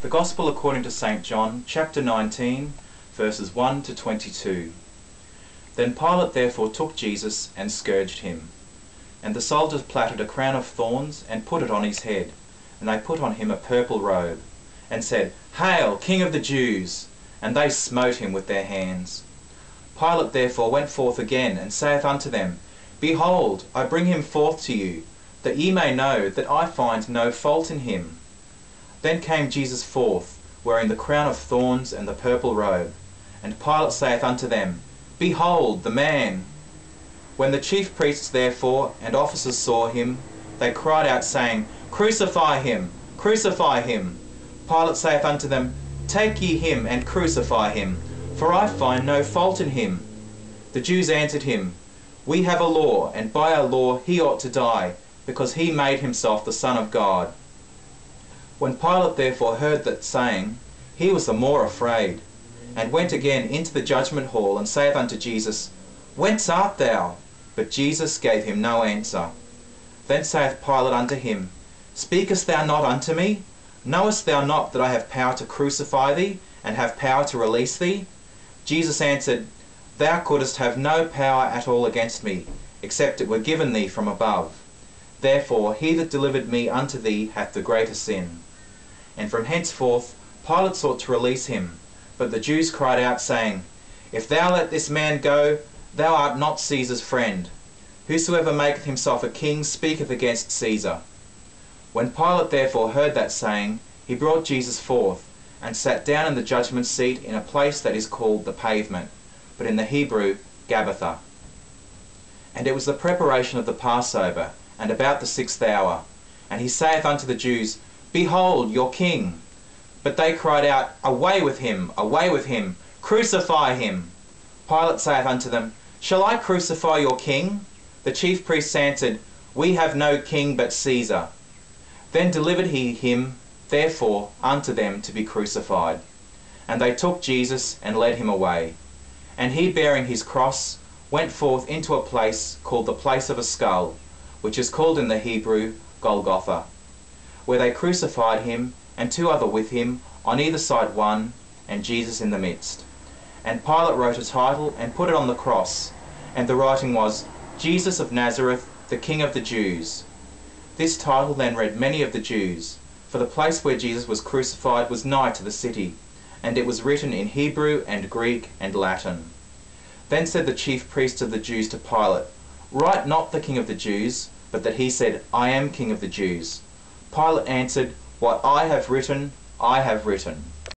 The Gospel according to St. John, chapter 19, verses 1 to 22. Then Pilate therefore took Jesus and scourged him. And the soldiers plaited a crown of thorns and put it on his head, and they put on him a purple robe, and said, Hail, King of the Jews! And they smote him with their hands. Pilate therefore went forth again, and saith unto them, Behold, I bring him forth to you, that ye may know that I find no fault in him. Then came Jesus forth, wearing the crown of thorns and the purple robe. And Pilate saith unto them, Behold the man! When the chief priests therefore and officers saw him, they cried out, saying, Crucify him! Crucify him! Pilate saith unto them, Take ye him and crucify him, for I find no fault in him. The Jews answered him, We have a law, and by our law he ought to die, because he made himself the Son of God. When Pilate therefore heard that saying, he was the more afraid, and went again into the judgment hall, and saith unto Jesus, Whence art thou? But Jesus gave him no answer. Then saith Pilate unto him, Speakest thou not unto me? Knowest thou not that I have power to crucify thee, and have power to release thee? Jesus answered, Thou couldst have no power at all against me, except it were given thee from above. Therefore he that delivered me unto thee hath the greater sin. And from henceforth Pilate sought to release him. But the Jews cried out, saying, If thou let this man go, thou art not Caesar's friend. Whosoever maketh himself a king speaketh against Caesar. When Pilate therefore heard that saying, he brought Jesus forth, and sat down in the judgment seat in a place that is called the Pavement, but in the Hebrew, Gabbatha. And it was the preparation of the Passover, and about the 6th hour. And he saith unto the Jews, Behold your king! But they cried out, Away with him! Away with him! Crucify him! Pilate saith unto them, Shall I crucify your king? The chief priests answered, We have no king but Caesar. Then delivered he him, therefore, unto them to be crucified. And they took Jesus, and led him away. And he, bearing his cross, went forth into a place called the place of a skull, which is called in the Hebrew, Golgotha, where they crucified him, and 2 other with him, on either side one, and Jesus in the midst. And Pilate wrote a title, and put it on the cross, and the writing was, Jesus of Nazareth, the King of the Jews. This title then read many of the Jews, for the place where Jesus was crucified was nigh to the city, and it was written in Hebrew and Greek and Latin. Then said the chief priests of the Jews to Pilate, Write not the King of the Jews, but that he said, I am King of the Jews. Pilate answered, What I have written, I have written.